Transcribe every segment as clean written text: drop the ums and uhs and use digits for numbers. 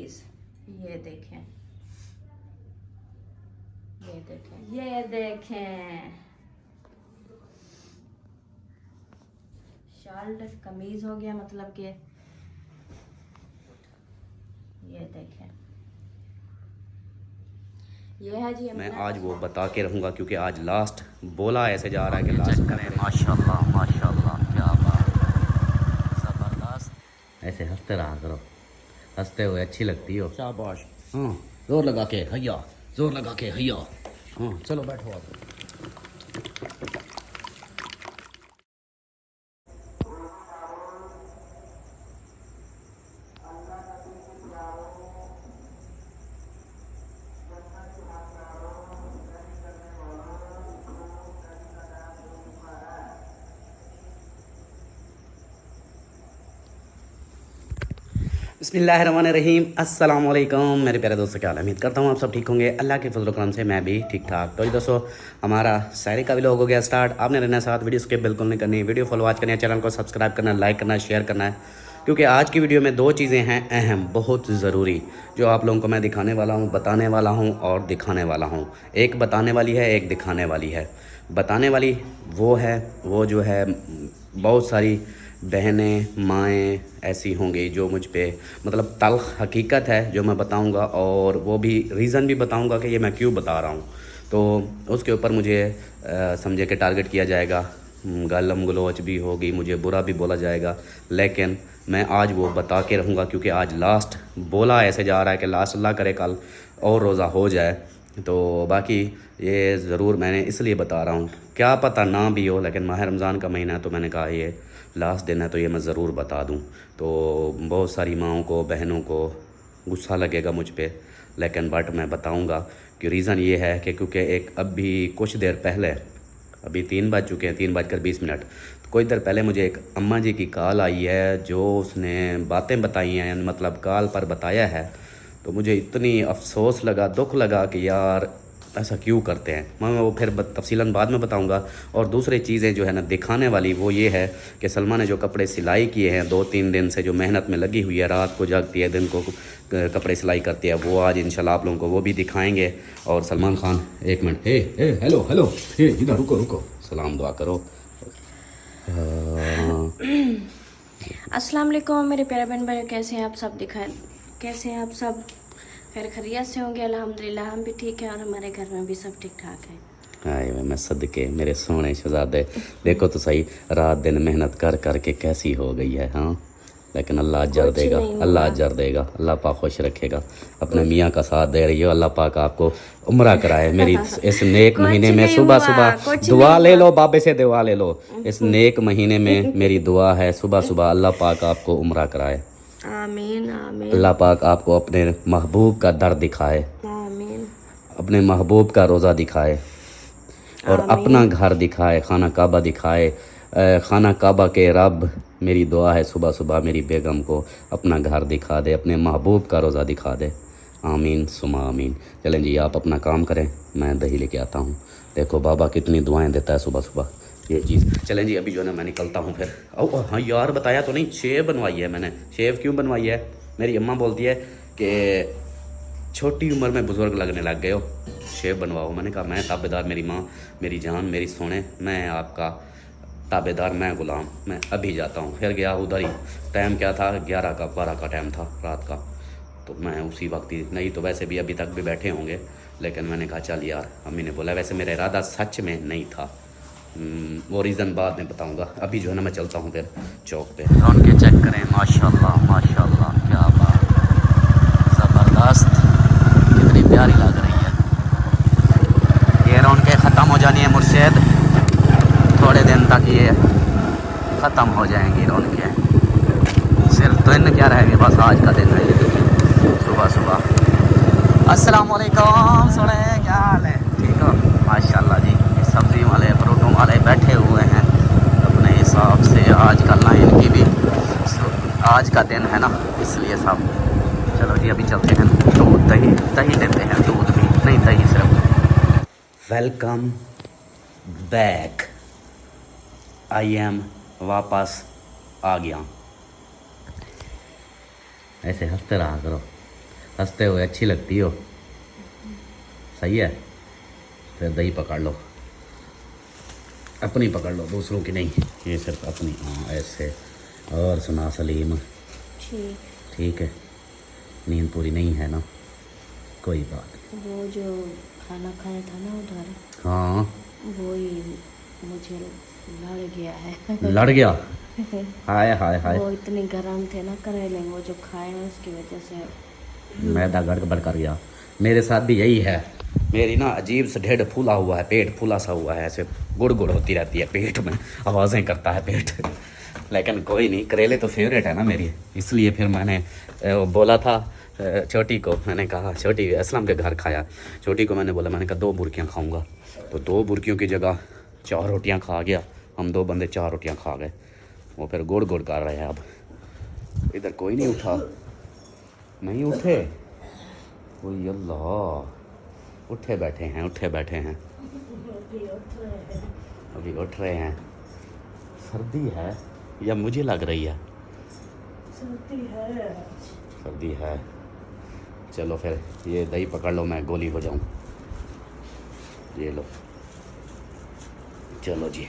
चीज। ये देखें, ये देखें, ये देखें, शर्ट कमीज हो गया, मतलब कि ये देखें, ये है जी। मैं आज वो बता के रहूँगा क्योंकि आज लास्ट बोला ऐसे जा रहा है कि लास्ट करें। माशाल्लाह माशाल्लाह, क्या बात, ज़बरदस्त। ऐसे हंसते रहा करो, हंसते हुए अच्छी लगती हो। शाबाश। हाँ, जोर लगा के हैया, जोर लगा के हैया। हाँ चलो बैठो आप। बिस्मिल्लाहिर्रहमानिर्रहीम, अस्सलाम वालेकुम मेरे प्यारे दोस्तों, क्या हाल है? उम्मीद करता हूँ आप सब ठीक होंगे। अल्लाह के फजल करम से मैं भी ठीक ठाक। तो जी दोस्तों, हमारा शायरी का व्लॉग हो गया स्टार्ट। आपने रहना साथ, वीडियो स्किप बिल्कुल नहीं करनी, वीडियो फॉलो आज करनी है, चैनल को सब्सक्राइब करना, लाइक करना, शेयर करना है, क्योंकि आज की वीडियो में दो चीज़ें हैं अहम, बहुत ज़रूरी, जो आप लोगों को मैं दिखाने वाला हूँ, बताने वाला हूँ और दिखाने वाला हूँ। एक बताने वाली है, एक दिखाने वाली है। बताने वाली वो है, वो जो है बहुत सारी बहनें माएँ ऐसी होंगी जो मुझ पे, मतलब तल्ख़ हकीकत है जो मैं बताऊंगा, और वो भी रीज़न भी बताऊंगा कि ये मैं क्यों बता रहा हूँ। तो उसके ऊपर मुझे समझे कि टारगेट किया जाएगा, गालम गलोच भी होगी, मुझे बुरा भी बोला जाएगा, लेकिन मैं आज वो बता के रहूँगा क्योंकि आज लास्ट बोला ऐसे जा रहा है कि लास्ट अल्लाह करे कल और रोज़ा हो जाए। तो बाकी ये ज़रूर मैंने इसलिए बता रहा हूँ, क्या पता ना भी हो, लेकिन माह रमज़ान का महीना है तो मैंने कहा ये लास्ट दिन है तो ये मैं ज़रूर बता दूं। तो बहुत सारी माँओं को, बहनों को गुस्सा लगेगा मुझ पे, लेकिन बट मैं बताऊंगा कि रीज़न ये है कि क्योंकि एक अभी कुछ देर पहले, अभी 3 बज चुके हैं, 3:20, तो कुछ देर पहले मुझे एक अम्मा जी की कॉल आई है, जो उसने बातें बताई हैं, मतलब कॉल पर बताया है। तो मुझे इतनी अफसोस लगा, दुख लगा कि यार ऐसा क्यों करते हैं। मैं वो फिर तफसीलन बाद में बताऊंगा। और दूसरी चीज़ें जो है ना दिखाने वाली, वो ये है कि सलमा ने जो कपड़े सिलाई किए हैं 2-3 दिन से, जो मेहनत में लगी हुई है, रात को जागती है, दिन को कपड़े सिलाई करती है, वो आज इंशाल्लाह आप लोगों को वो भी दिखाएंगे। और सलमान खान, एक मिनट, हे हे हेलो हेलो, हे इधर रुको रुको, सलाम दुआ करो। अस्सलाम वालेकुम मेरे प्यारे बहन भाई, कैसे हैं आप सब? कैसे हैं आप सब? खैर खैरियत से होंगे? अल्हम्दुलिल्लाह हम भी ठीक हैं और हमारे घर में भी सब ठीक ठाक है। हाय मैं सदके मेरे सोने शहजादे, देखो तो सही, रात दिन मेहनत कर कर के कैसी हो गई है। हाँ, लेकिन अल्लाह अजर कुछ देगा, नहीं अल्लाह हुआ। अजर देगा, अल्लाह पाक खुश रखेगा। अपने मियाँ का साथ दे रही हो, अल्लाह पाक आपको उम्रा कराए। मेरी इस नेक कुछ महीने में नहीं सुबह हुआ, सुबह कुछ दुआ नहीं ले हुआ। लो, बाबे से दुआ ले लो। इस नेक महीने में मेरी दुआ है, सुबह सुबह अल्लाह पाक आपको उम्रा कराए, आमीन आमीन अल्लाह पाक आपको अपने महबूब का दर दिखाए, आमीन अपने महबूब का रोज़ा दिखाए, और अपना आमीन। घर दिखाए, खाना काबा दिखाए। खाना काबा के रब, मेरी दुआ है सुबह सुबह मेरी बेगम को अपना घर दिखा दे, अपने महबूब का रोज़ा दिखा दे। आमीन सुमा आमीन। चलें जी, आप अपना काम करें, मैं दही लेके आता हूँ। देखो बाबा कितनी दुआएं देता है सुबह सुबह, ये चीज़। चलें जी, अभी जो है ना मैं निकलता हूँ फिर। ओ हाँ यार, बताया तो नहीं, शेव बनवाई है मैंने। शेव क्यों बनवाई है? मेरी अम्मा बोलती है कि छोटी उम्र में बुज़ुर्ग लगने लग गए हो, शेव बनवाओ। मैंने कहा मैं ताबेदार, मेरी माँ, मेरी जान, मेरी सोने, मैं आपका ताबेदार, मैं ग़ुलाम, मैं अभी जाता हूँ। फिर गया उधर ही, टाइम क्या था, 11 का 12 का टाइम था रात का। तो मैं उसी वक्त ही, नहीं तो वैसे भी अभी तक भी बैठे होंगे, लेकिन मैंने कहा चल यार, अम्मी ने बोला, वैसे मेरा इरादा सच में नहीं था। वो रीज़न बाद में बताऊँगा। अभी जो है ना मैं चलता हूँ फिर चौक पे। रौनकें चेक करें, माशाल्लाह माशाल्लाह, क्या बात, ज़बरदस्त, कितनी प्यारी लग रही है। ये रौनकें ख़त्म हो जानी है मुर्शेद, थोड़े दिन तक ये ख़त्म हो जाएंगी रौनकें। सिर्फ दिन क्या रहेंगे, बस आज का दिन है ये। सुबह सुबह अस्सलाम वालेकुम, सुने क्या हाल है? ठीक हो? माशाल्लाह जी। सब्ज़ी वाले, फ्रूटों वाले बैठे हुए हैं अपने हिसाब से। आज का लाइन की भी, आज का दिन है ना, इसलिए सब। चलो जी, अभी चलते हैं। दूध दही, दही देते हैं, दूध भी नहीं, दही सिर्फ। वेलकम बैक, आई एम वापस आ गया। ऐसे हंसते रहा करो, हंसते हुए अच्छी लगती हो। सही है, फिर दही पकड़ लो, अपनी पकड़ लो, दूसरों की नहीं, ये सिर्फ अपनी। हाँ ऐसे। और सुना सलीम, ठीक। ठीक है? नींद पूरी नहीं है ना? कोई बात वो जो खाना खाया था ना उधर, नहीं। हाँ, वो ही मुझे लड़ गया है। लड़ गया। हाय हाय हाय। वो इतने गर्म थे ना करेले, वो जो खाए हैं उसकी वजह से मैदा गड़बड़ कर गया। मेरे साथ भी यही है। मेरी ना अजीब से ढेड फूला हुआ है, पेट फूला सा हुआ है, ऐसे गुड़ गुड़ होती रहती है पेट में, आवाज़ें करता है पेट। लेकिन कोई नहीं, करेले तो फेवरेट है ना मेरी, इसलिए फिर मैंने वो बोला था छोटी को, मैंने कहा छोटी असलम के घर खाया, छोटी को मैंने बोला, मैंने कहा 2 बुर्कियाँ खाऊंगा, तो 2 बुर्कियों की जगह 4 रोटियाँ खा गया। हम 2 बंदे 4 रोटियाँ खा गए। वो फिर गुड़ गुड़ कर रहे हैं। अब इधर कोई नहीं उठा, नहीं उठे, कोई अल्लाह, उठे बैठे हैं, उठे बैठे हैं, अभी उठ रहे हैं। सर्दी है या मुझे लग रही है? सर्दी है। सर्दी है। चलो फिर ये दही पकड़ लो, मैं गोली हो जाऊं। ये लो, चलो जी।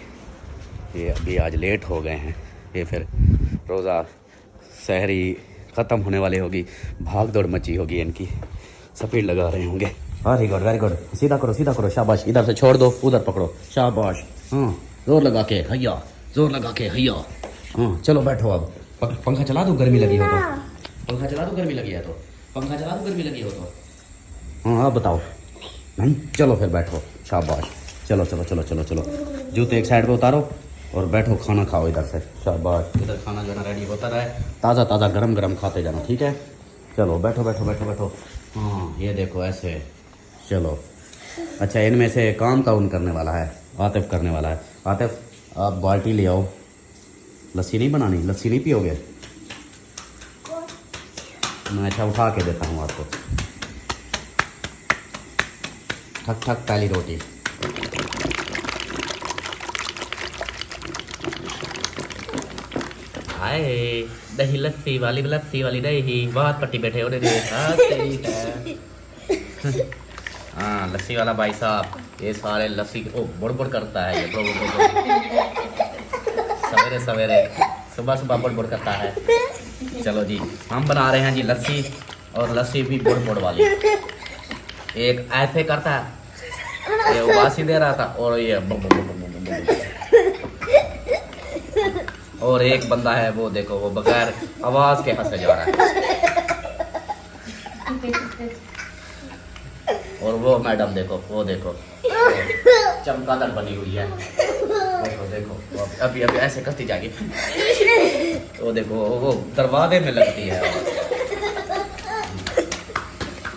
ये अभी आज लेट हो गए हैं, ये फिर रोज़ा सहरी ख़त्म होने वाली होगी, भाग दौड़ मची होगी इनकी, स्पीड लगा रहे होंगे। वेरी गुड वेरी गुड, सीधा करो सीधा करो, शाबाश। इधर से छोड़ दो, उधर पकड़ो, शाबाश। हाँ, जोर लगा के हैया, जोर लगा के हैया। हाँ चलो बैठो अब। पंखा चला दो, गर्मी लगी हो तो। पंखा चला दो, गर्मी लगी है तो। पंखा चला दो, गर्मी लगी हो तो। हाँ आप बताओ। नहीं, चलो फिर बैठो, शाबाश। चलो चलो चलो चलो चलो, जूते एक साइड पे उतारो और बैठो, खाना खाओ इधर से, शाबाश। इधर खाना जो है ना रेडी होता रहे, ताज़ा ताज़ा गरम गरम खाते जाना, ठीक है? चलो बैठो बैठो बैठो बैठो। हाँ ये देखो ऐसे, चलो। अच्छा, इनमें से काम कौन करने वाला है? आतिफ करने वाला है। आतिफ आप बाल्टी ले आओ। लस्सी नहीं बनानी? लस्सी नहीं पियोगे? मैं अच्छा उठा के देता हूँ आपको। ठक ठक पहली रोटी। हाय, दही लस्सी वाली दही, बहुत पट्टी बैठे हो रे। हाँ लस्सी वाला भाई साहब, ये सारे लस्सी ओ बुड़ बुड़ करता है ये, बुड़ बुड़ सवेरे सवेरे, सुबह सुबह बुड़ बुड़ करता है। चलो जी, हम बना रहे हैं जी लस्सी, और लस्सी भी बुड़ बुड़ वाली। एक ऐसे करता है, ये उबासी दे रहा था, और ये और एक बंदा है वो देखो, वो बगैर आवाज के हंसे जा रहा है। और वो मैडम देखो, वो देखो चमगादड़ बनी हुई है, देखो देखो, अभी अभी ऐसे करती जाएगी। वो देखो वो दरवाजे में लगती है।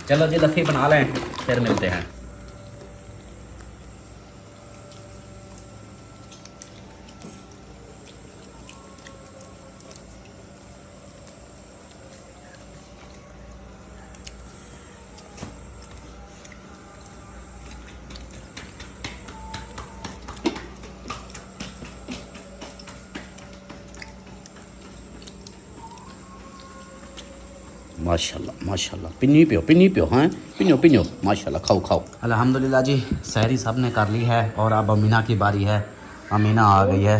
चलो जी लस्सी बना लें, फिर मिलते हैं। माशाल्लाह माशाल्लाह, पिन्नी पियो, हाँ पिन्यो पिन्यो, माशाल्लाह, खाओ खाओ। अल्हम्दुलिल्लाह जी, सहरी सब ने कर ली है, और अब अमीना की बारी है। अमीना आ गई है।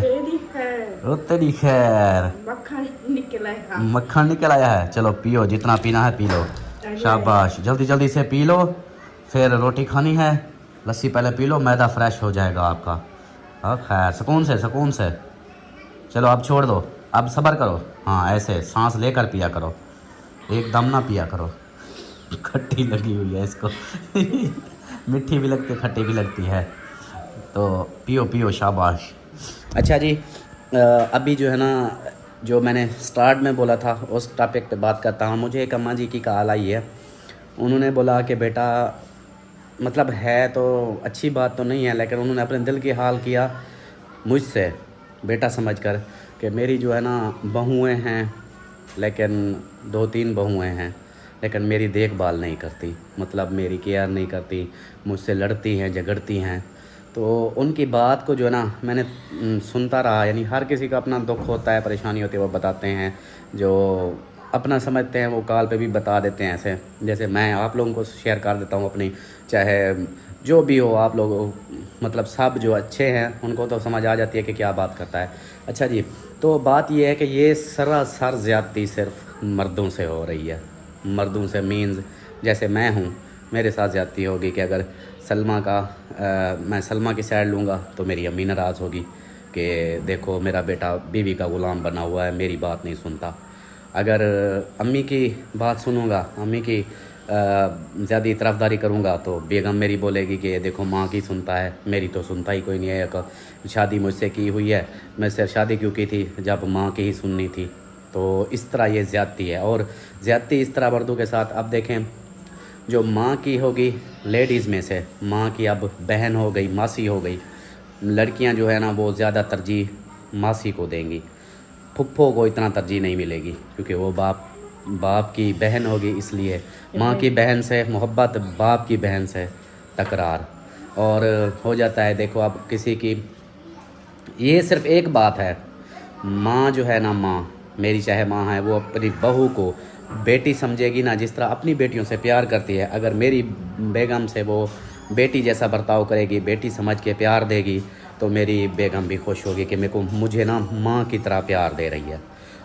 ओ तेरी खैर, मक्खन निकल आया है। चलो पियो, जितना पीना है पी लो, शाबाश। जल्दी जल्दी से पी लो, फिर रोटी खानी है। लस्सी पहले पी लो, मैदा फ्रेश हो जाएगा आपका। हाँ खैर, सुकून से सुकून से। चलो अब छोड़ दो, अब सब्र करो। हाँ ऐसे सांस लेकर पिया करो, एकदम ना पिया करो। खट्टी लगी हुई है इसको। मीठी भी लगती है, खट्टी भी लगती है, तो पियो पियो, शाबाश। अच्छा जी, अभी जो है ना, जो मैंने स्टार्ट में बोला था उस टॉपिक पे बात करता हूँ। मुझे एक अम्मा जी की कॉल आई है, उन्होंने बोला कि बेटा, मतलब है तो अच्छी बात तो नहीं है, लेकिन उन्होंने अपने दिल की हाल किया मुझसे, बेटा समझकर, कि मेरी जो है ना बहुएँ हैं, लेकिन 2-3 बहुएँ हैं, लेकिन मेरी देखभाल नहीं करती, मतलब मेरी केयर नहीं करती, मुझसे लड़ती हैं, झगड़ती हैं। तो उनकी बात को जो है ना मैंने सुनता रहा। यानी हर किसी का अपना दुख होता है, परेशानी होती है, वो बताते हैं। जो अपना समझते हैं वो कॉल पे भी बता देते हैं ऐसे, जैसे मैं आप लोगों को शेयर कर देता हूँ अपनी, चाहे जो भी हो आप लोग, मतलब सब जो अच्छे हैं उनको तो समझ आ जाती है कि क्या बात करता है। अच्छा जी, तो बात ये है कि ये सरासर ज़्यादती सिर्फ मर्दों से हो रही है। मर्दों से मीन्स जैसे मैं हूँ, मेरे साथ ज़्यादती होगी कि अगर सलमा का मैं सलमा की साइड लूँगा तो मेरी अम्मी नाराज़ होगी कि देखो मेरा बेटा बीवी का ग़ुलाम बना हुआ है, मेरी बात नहीं सुनता। अगर अम्मी की बात सुनूँगा, अम्मी की ज़्यादा तरफदारी करूँगा तो बेगम मेरी बोलेगी कि देखो माँ की सुनता है, मेरी तो सुनता ही कोई नहीं है। शादी मुझसे की हुई है, मैं सिर्फ शादी क्यों की थी जब माँ की ही सुननी थी। तो इस तरह ये ज़्यादती है। और ज़्यादती इस तरह मर्दों के साथ, अब देखें जो माँ की होगी लेडीज़ में से, माँ की अब बहन हो गई, मासी हो गई, लड़कियाँ जो है ना वो ज़्यादा तरजीह मासी को देंगी, फुप्फो को इतना तरजीह नहीं मिलेगी क्योंकि वो बाप की बहन होगी, इसलिए माँ की बहन से मोहब्बत, बाप की बहन से तकरार। और हो जाता है, देखो अब किसी की, ये सिर्फ एक बात है, माँ जो है ना, माँ मेरी चाहे माँ है, वो अपनी बहू को बेटी समझेगी ना, जिस तरह अपनी बेटियों से प्यार करती है। अगर मेरी बेगम से वो बेटी जैसा बर्ताव करेगी, बेटी समझ के प्यार देगी, तो मेरी बेगम भी खुश होगी कि मुझे ना माँ की तरह प्यार दे रही है।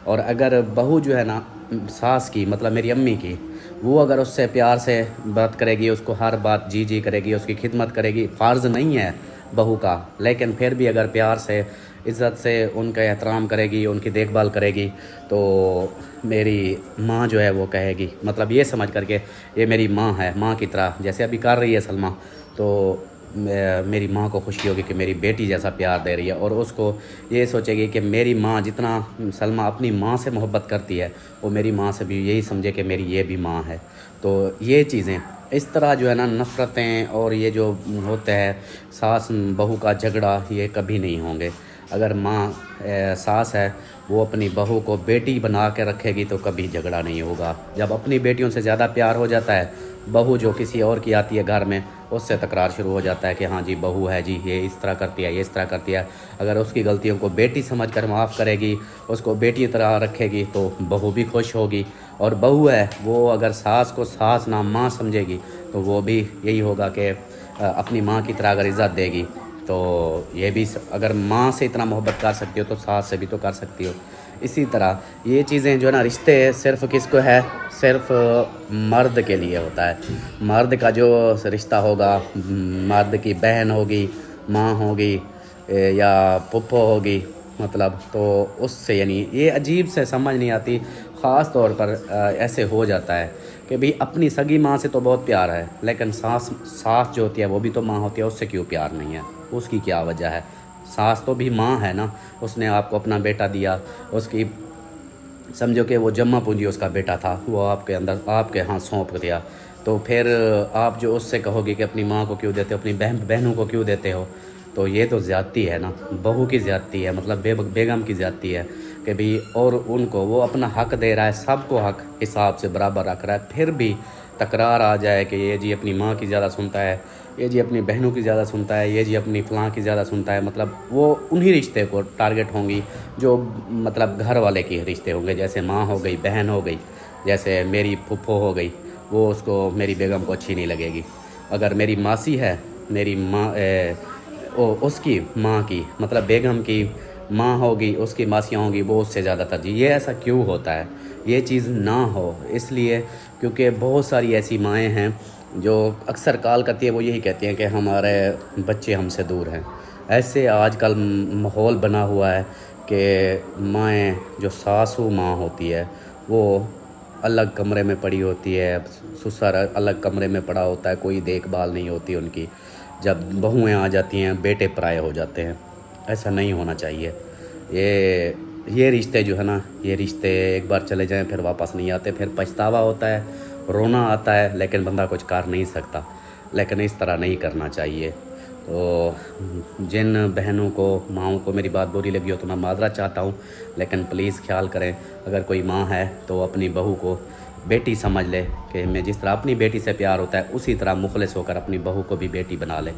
और अगर बहू जो है ना सास की, मतलब मेरी अम्मी की, वो अगर उससे प्यार से बात करेगी, उसको हर बात जी जी करेगी, उसकी खिदमत करेगी, फ़र्ज़ नहीं है बहू का, लेकिन फिर भी अगर प्यार से, इज़्ज़त से उनका एहतराम करेगी, उनकी देखभाल करेगी, तो मेरी माँ जो है वो कहेगी, मतलब ये समझ करके ये मेरी माँ है, माँ की तरह जैसे अभी कर रही है सलमा, तो मेरी माँ को खुशी होगी कि मेरी बेटी जैसा प्यार दे रही है। और उसको ये सोचेगी कि मेरी माँ जितना सलमा अपनी माँ से मोहब्बत करती है, वो मेरी माँ से भी यही समझे कि मेरी ये भी माँ है। तो ये चीज़ें इस तरह जो है ना, नफ़रतें और ये जो होते हैं सास बहू का झगड़ा, ये कभी नहीं होंगे। अगर माँ सास है वो अपनी बहू को बेटी बना के रखेगी तो कभी झगड़ा नहीं होगा। जब अपनी बेटियों से ज़्यादा प्यार हो जाता है, बहू जो किसी और की आती है घर में, उससे तकरार शुरू हो जाता है कि हाँ जी बहू है जी, ये इस तरह करती है, ये इस तरह करती है। अगर उसकी गलतियों को बेटी समझकर माफ़ करेगी, उसको बेटी की तरह रखेगी, तो बहू भी खुश होगी। और बहू है वो अगर सास को सास ना माँ समझेगी, तो वो भी यही होगा कि अपनी माँ की तरह अगर इज़्ज़त देगी, तो ये भी अगर माँ से इतना मोहब्बत कर सकती हो तो सास से भी तो कर सकती हो। इसी तरह ये चीज़ें जो है ना, रिश्ते सिर्फ़ किसको है, सिर्फ़ मर्द के लिए होता है। मर्द का जो रिश्ता होगा, मर्द की बहन होगी, माँ होगी या फुप्पो होगी, मतलब तो उससे, यानी ये अजीब से समझ नहीं आती। ख़ास तौर पर ऐसे हो जाता है कि भाई अपनी सगी माँ से तो बहुत प्यार है, लेकिन सास जो होती है वो भी तो माँ होती है, उससे क्यों प्यार नहीं है, उसकी क्या वजह है। सास तो भी माँ है ना, उसने आपको अपना बेटा दिया, उसकी समझो कि वो जम्मा पूंजी उसका बेटा था, वो आपके अंदर आपके हाथ सौंप दिया, तो फिर आप जो उससे कहोगे कि अपनी माँ को क्यों देते हो, अपनी बहनों को क्यों देते हो, तो ये तो ज़्यादती है ना, बहू की ज़्यादती है, मतलब बेगम की ज़्यादती है कि भाई, और उनको वो अपना हक दे रहा है, सबको हक हिसाब से बराबर रख रहा है, फिर भी तकरार आ जाए कि ये जी अपनी माँ की ज़्यादा सुनता है, ये जी अपनी बहनों की ज़्यादा सुनता है, ये जी अपनी फ़लाँ की ज़्यादा सुनता है, मतलब वो उन्हीं रिश्ते को टारगेट होंगी जो मतलब घर वाले के रिश्ते होंगे, जैसे माँ हो गई, बहन हो गई, जैसे मेरी फुफ्फो हो गई, वो उसको मेरी बेगम को अच्छी नहीं लगेगी। अगर मेरी मासी है, मेरी माँ उसकी माँ की, मतलब बेगम की माँ होगी, उसकी मासियाँ होंगी, वो उससे ज़्यादा तरजीह। ये ऐसा क्यों होता है? ये चीज़ ना हो इसलिए क्योंकि बहुत सारी ऐसी माएँ हैं जो अक्सर कॉल करती है, वो यही कहती हैं कि हमारे बच्चे हमसे दूर हैं। ऐसे आजकल माहौल बना हुआ है कि माएँ जो सासू माँ होती है वो अलग कमरे में पड़ी होती है, ससुर अलग कमरे में पड़ा होता है, कोई देखभाल नहीं होती उनकी। जब बहुएँ आ जाती हैं, बेटे पराये हो जाते हैं। ऐसा नहीं होना चाहिए। ये रिश्ते जो है ना, ये रिश्ते एक बार चले जाएं फिर वापस नहीं आते, फिर पछतावा होता है, रोना आता है, लेकिन बंदा कुछ कर नहीं सकता। लेकिन इस तरह नहीं करना चाहिए। तो जिन बहनों को, माँओं को मेरी बात बुरी लगी हो तो मैं माज़रत चाहता हूँ, लेकिन प्लीज़ ख्याल करें, अगर कोई माँ है तो अपनी बहू को बेटी समझ ले कि मैं जिस तरह अपनी बेटी से प्यार होता है उसी तरह मुखलिस होकर अपनी बहू को भी बेटी बना ले।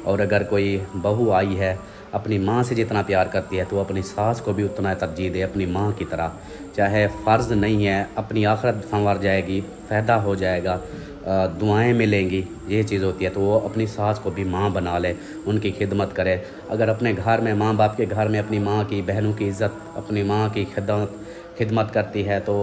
और अगर कोई बहू आई है अपनी माँ से जितना प्यार करती है तो अपनी सास को भी उतना तरजीह दे अपनी माँ की तरह। चाहे फ़र्ज़ नहीं है, अपनी आखिरत संवर जाएगी, फ़ायदा हो जाएगा, दुआएं मिलेंगी, ये चीज़ होती है। तो वो अपनी सास को भी माँ बना ले, उनकी खिदमत करे। अगर अपने घर में माँ बाप के घर में अपनी माँ की बहनों की इज़्ज़त, अपनी माँ की खिदमत करती है तो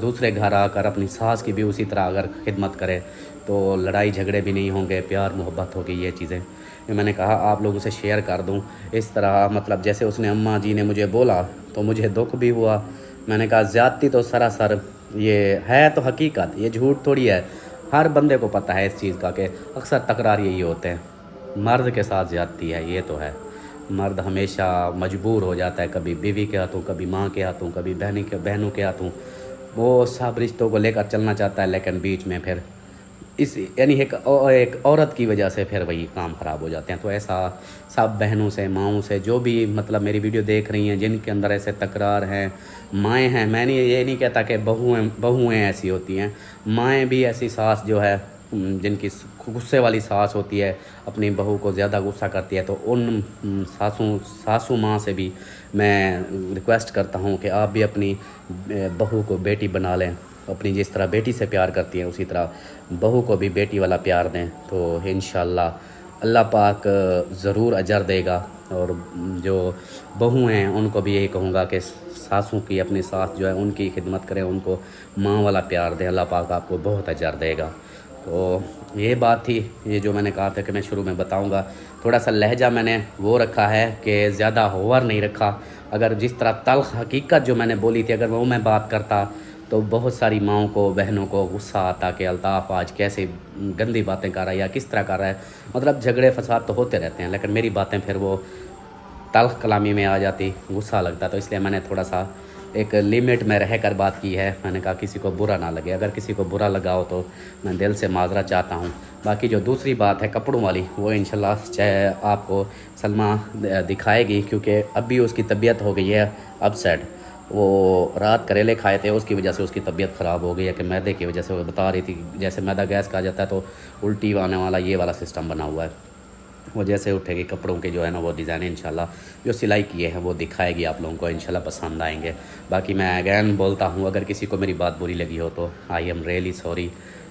दूसरे घर आकर अपनी सास की भी उसी तरह अगर खिदमत करे तो लड़ाई झगड़े भी नहीं होंगे, प्यार मोहब्बत होगी। ये चीज़ें ये मैंने कहा आप लोगों से शेयर कर दूं। इस तरह मतलब जैसे उसने अम्मा जी ने मुझे बोला तो मुझे दुख भी हुआ। मैंने कहा ज़्यादती तो सरासर ये है तो हकीकत, ये झूठ थोड़ी है। हर बंदे को पता है इस चीज़ का कि अक्सर तकरार यही होते हैं, मर्द के साथ ज़्यादती है, ये तो है। मर्द हमेशा मजबूर हो जाता है, कभी बीवी के हाथों, कभी माँ के हाथों, कभी बहनों के हाथों। वो सब रिश्तों को लेकर चलना चाहता है लेकिन बीच में फिर इस यानी एक औरत की वजह से फिर वही काम ख़राब हो जाते हैं। तो ऐसा सब बहनों से, माँओं से, जो भी मतलब मेरी वीडियो देख रही हैं जिनके अंदर ऐसे तकरार हैं, माएँ हैं, मैंने ये नहीं कहता कि बहुएँ ऐसी होती हैं, माएँ भी ऐसी सास जो है जिनकी गुस्से वाली सास होती है, अपनी बहू को ज़्यादा गुस्सा करती है, तो उन सासू माँ से भी मैं रिक्वेस्ट करता हूँ कि आप भी अपनी बहू को बेटी बना लें। अपनी जिस तरह बेटी से प्यार करती हैं उसी तरह बहू को भी बेटी वाला प्यार दें, तो इंशाअल्लाह अल्लाह पाक ज़रूर अजर देगा। और जो बहू हैं उनको भी यही कहूँगा कि सासों की, अपनी सास जो है उनकी खिदमत करें, उनको माँ वाला प्यार दें, अल्लाह पाक आपको बहुत अजर देगा। तो ये बात थी, ये जो मैंने कहा था कि मैं शुरू में बताऊंगा। थोड़ा सा लहजा मैंने वो रखा है कि ज़्यादा होवर नहीं रखा। अगर जिस तरह तल्ख़ हकीकत जो मैंने बोली थी अगर वो मैं बात करता तो बहुत सारी माँओं को, बहनों को गुस्सा आता कि अल्ताफ़ आज कैसे गंदी बातें कर रहा है या किस तरह कर रहा है। मतलब झगड़े फसाद तो होते रहते हैं लेकिन मेरी बातें फिर वो तल्ख़ कलामी में आ जाती, गुस्सा लगता। तो इसलिए मैंने थोड़ा सा एक लिमिट में रह कर बात की है। मैंने कहा किसी को बुरा ना लगे, अगर किसी को बुरा लगा हो तो मैं दिल से माजरा चाहता हूँ। बाकी जो दूसरी बात है कपड़ों वाली, वो इंशाल्लाह चाहे आपको सलमा दिखाएगी, क्योंकि अभी उसकी तबीयत हो गई है अपसेट। वो रात करेले खाए थे, उसकी वजह से उसकी तबीयत ख़राब हो गई है कि मैदे की वजह से। वो बता रही थी जैसे मैदा गैस का जाता है तो उल्टी आने वाला ये वाला सिस्टम बना हुआ है। वो जैसे उठेगी कपड़ों के जो है ना वो डिज़ाइन इंशाल्लाह जो सिलाई किए हैं वो दिखाएगी, आप लोगों को इंशाल्लाह पसंद आएंगे। बाकी मैं अगैन बोलता हूँ अगर किसी को मेरी बात बुरी लगी हो तो आई एम रियली सॉरी।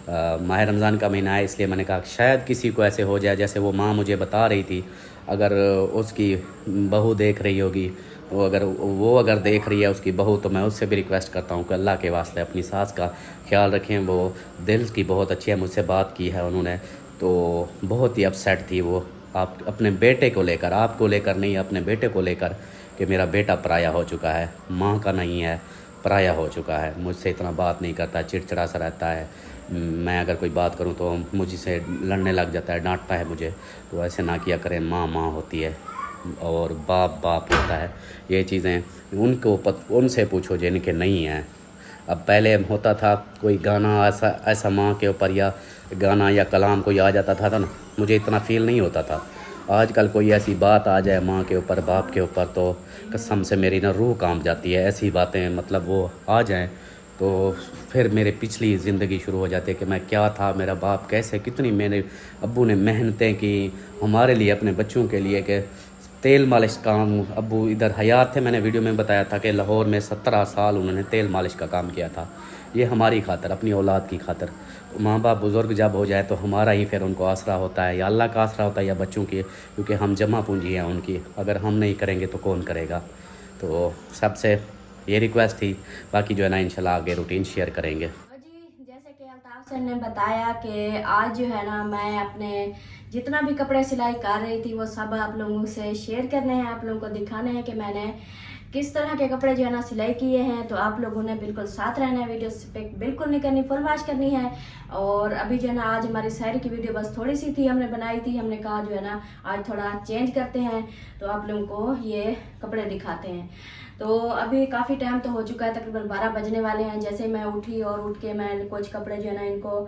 माह रमज़ान का महीना है इसलिए मैंने कहा शायद किसी को ऐसे हो जाए जैसे वो माँ मुझे बता रही थी। अगर उसकी बहू देख रही होगी, वो अगर देख रही है उसकी बहू, तो मैं उससे भी रिक्वेस्ट करता हूँ कि अल्लाह के वास्ते अपनी सास का ख्याल रखें। वो दिल की बहुत अच्छी है, मुझसे बात की है उन्होंने, तो बहुत ही अपसेट थी वो आप अपने बेटे को लेकर, आपको लेकर नहीं, अपने बेटे को लेकर कि मेरा बेटा पराया हो चुका है, माँ का नहीं है, पराया हो चुका है, मुझसे इतना बात नहीं करता, चिड़चिड़ा सा रहता है। मैं अगर कोई बात करूं तो मुझसे लड़ने लग जाता है, डांटता है मुझे। तो ऐसे ना किया करें, माँ माँ होती है और बाप बाप होता है। ये चीज़ें उनसे पूछो जिनके नहीं हैं। अब पहले होता था कोई गाना ऐसा माँ के ऊपर या गाना या कलाम कोई आ जाता था ना, मुझे इतना फ़ील नहीं होता था। आजकल कोई ऐसी बात आ जाए माँ के ऊपर, बाप के ऊपर, तो कसम से मेरी ना रूह कांप जाती है। ऐसी बातें मतलब वो आ जाएं तो फिर मेरे पिछली ज़िंदगी शुरू हो जाती है कि मैं क्या था, मेरा बाप कैसे, कितनी मेरे अब्बू ने मेहनतें की हमारे लिए, अपने बच्चों के लिए, कि तेल मालिश काम, अब्बू इधर हयात थे, मैंने वीडियो में बताया था कि लाहौर में 17 साल उन्होंने तेल मालिश का काम किया था। ये हमारी खातर, अपनी औलाद की खातर। माँ बाप बुज़ुर्ग जब हो जाए तो हमारा ही फिर उनको आसरा होता है, या अल्लाह का आसरा होता है या बच्चों की, क्योंकि हम जमा पूंजी हैं उनकी। अगर हम नहीं करेंगे तो कौन करेगा। तो सबसे ये रिक्वेस्ट थी, बाकी जो है ना इंशाल्लाह आगे रूटीन शेयर करेंगे। जी, जैसे कि अल्ताफ़ सर ने बताया कि आज जो है ना मैं अपने जितना भी कपड़े सिलाई कर रही थी वो सब आप लोगों से शेयर करने हैं, आप लोगों को दिखाने हैं कि मैंने किस तरह के कपड़े जो है ना सिलाई किए हैं। तो आप लोगों ने बिल्कुल साथ रहना है, वीडियो पे बिल्कुल नहीं करनी, फुल वॉच करनी है। और अभी जो है ना आज हमारी शायरी की वीडियो बस थोड़ी सी थी, हमने बनाई थी, हमने कहा जो है ना आज थोड़ा चेंज करते हैं तो आप लोगों को ये कपड़े दिखाते हैं। तो अभी काफ़ी टाइम तो हो चुका है, तकरीबन 12 बजने वाले हैं। जैसे मैं उठी और उठ के मैं कुछ कपड़े जो है ना इनको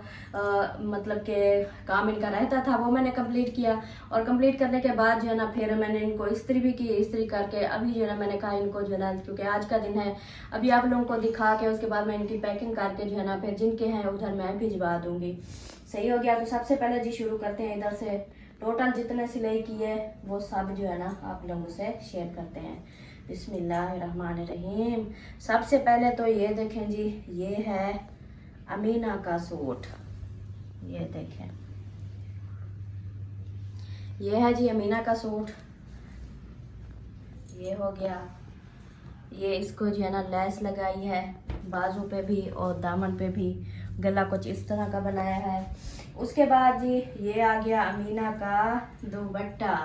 मतलब के काम इनका रहता था वो मैंने कंप्लीट किया, और कंप्लीट करने के बाद जो है ना फिर मैंने इनको इस्त्री भी की। इस्त्री करके अभी जो है ना मैंने कहा इनको जो है ना, क्योंकि आज का दिन है, अभी आप लोगों को दिखा के उसके बाद मैं इनकी पैकिंग करके जो है ना फिर जिनके हैं उधर मैं भिजवा दूंगी। सही हो गया। तो सबसे पहले जी शुरू करते हैं इधर से। टोटल जितने सिलाई की है वो सब जो है ना आप लोगों से शेयर करते हैं। बिस्मिल्लाहिर्रहमानिर्रहीम। सबसे पहले तो ये देखें जी, ये है अमीना का सूट। ये देखें, ये है जी अमीना का सूट। ये हो गया। ये इसको जो है ना लेस लगाई है बाजू पे भी और दामन पे भी, गला कुछ इस तरह का बनाया है। उसके बाद जी ये आ गया अमीना का दुपट्टा।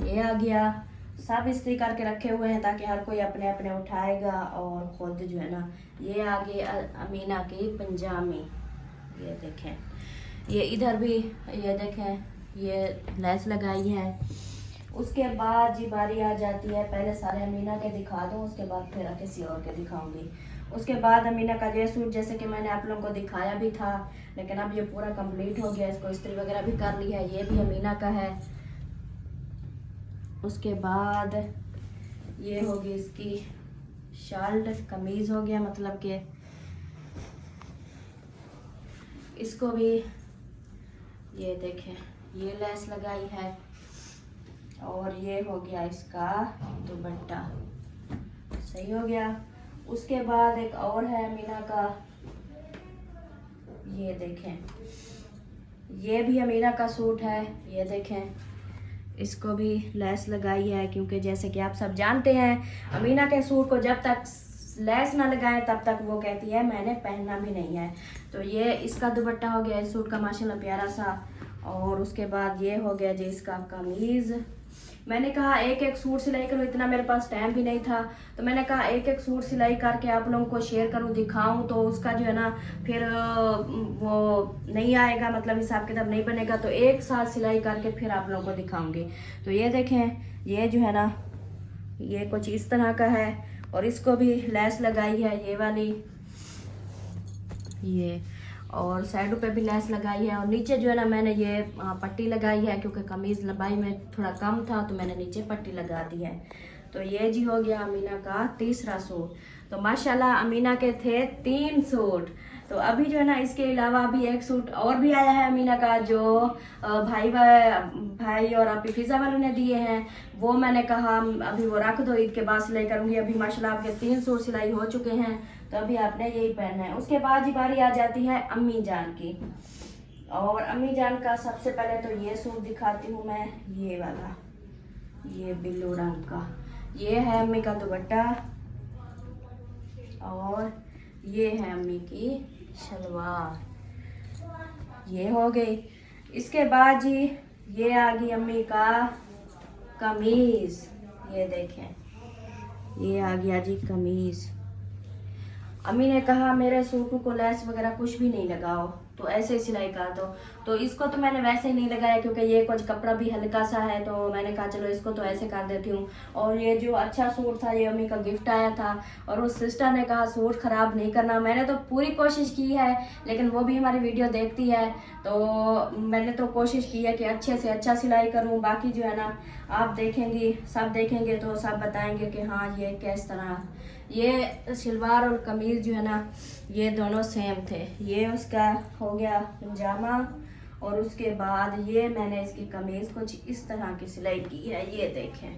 ये आ गया। सब इस्त्री करके रखे हुए हैं ताकि हर कोई अपने अपने उठाएगा और खुद जो है ना। ये आ गई अमीना की पंजामी। ये देखें, ये इधर भी ये देखें ये लेस लगाई है। उसके बाद जी बारी आ जाती है, पहले सारे अमीना के दिखा दूँ उसके बाद फिर किसी और के दिखाऊंगी। उसके बाद अमीना का ये सूट जैसे कि मैंने आप लोगों को दिखाया भी था, लेकिन अब ये पूरा कंप्लीट हो गया, इसको इस्त्री वगैरह भी कर ली है। ये भी अमीना का है। उसके बाद ये होगी इसकी शर्ट, कमीज हो गया, मतलब कि इसको भी ये देखें ये लेस लगाई है, और ये हो गया इसका दुपट्टा। सही हो गया। उसके बाद एक और है अमीना का, ये देखें ये भी अमीना का सूट है। ये देखें इसको भी लेस लगाई है, क्योंकि जैसे कि आप सब जानते हैं अमीना के सूट को जब तक लेस ना लगाए तब तक वो कहती है मैंने पहनना भी नहीं है। तो ये इसका दुपट्टा हो गया इस सूट का माशाल्लाह प्यारा सा। और उसके बाद ये हो गया जी इसका कमीज़। मैंने कहा एक एक सूट सिलाई करूँ, इतना मेरे पास टाइम भी नहीं था, तो मैंने कहा एक एक सूट सिलाई करके आप लोगों को शेयर करूँ, दिखाऊं, तो उसका जो है ना फिर वो नहीं आएगा, मतलब हिसाब किताब नहीं बनेगा। तो एक साथ सिलाई करके फिर आप लोगों को दिखाऊंगी। तो ये देखें ये जो है ना ये कुछ इस तरह का है, और इसको भी लेस लगाई है ये वाली, ये, और साइडों पे भी लेस लगाई है। और नीचे जो है ना मैंने ये पट्टी लगाई है, क्योंकि कमीज लंबाई में थोड़ा कम था तो मैंने नीचे पट्टी लगा दी है। तो ये जी हो गया अमीना का तीसरा सूट। तो माशाल्लाह अमीना के थे 3 सूट। तो अभी जो है ना इसके अलावा अभी एक सूट और भी आया है अमीना का, जो भाई और आपकी फिजा वालों ने दिए हैं। वो मैंने कहा अभी वो रख दो, ईद के बाद सिलाई करूंगी। अभी माशाल्लाह आपके 3 सूट सिलाई हो चुके हैं, तो अभी आपने यही पहनना है। उसके बाद ही बारी आ जाती है अम्मी जान की, और अम्मी जान का सबसे पहले तो ये सूट दिखाती हूँ मैं, ये वाला, ये बिल्लू रंग का। ये है अम्मी का दुपट्टा, और ये है अम्मी की शलवार। ये हो गई। इसके बाद जी ये आ गई अम्मी का कमीज। ये देखें ये आ गया जी कमीज। अम्मी ने कहा मेरे सूटों को लेस वगैरह कुछ भी नहीं लगाओ, तो ऐसे ही सिलाई कर दो। तो इसको तो मैंने वैसे ही नहीं लगाया, क्योंकि ये कुछ कपड़ा भी हल्का सा है, तो मैंने कहा चलो इसको तो ऐसे कर देती हूँ। और ये जो अच्छा सूट था ये अम्मी का गिफ्ट आया था, और उस सिस्टर ने कहा सूट ख़राब नहीं करना। मैंने तो पूरी कोशिश की है, लेकिन वो भी हमारी वीडियो देखती है, तो मैंने तो कोशिश की है कि अच्छे से अच्छा सिलाई करूँ। बाकी जो है ना आप देखेंगी, सब देखेंगे तो सब बताएंगे कि हाँ ये किस तरह। ये शलवार और कमीज जो है ना ये दोनों सेम थे। ये उसका हो गया पंजामा, और उसके बाद ये मैंने इसकी कमीज कुछ इस तरह की सिलाई की है। ये देखें,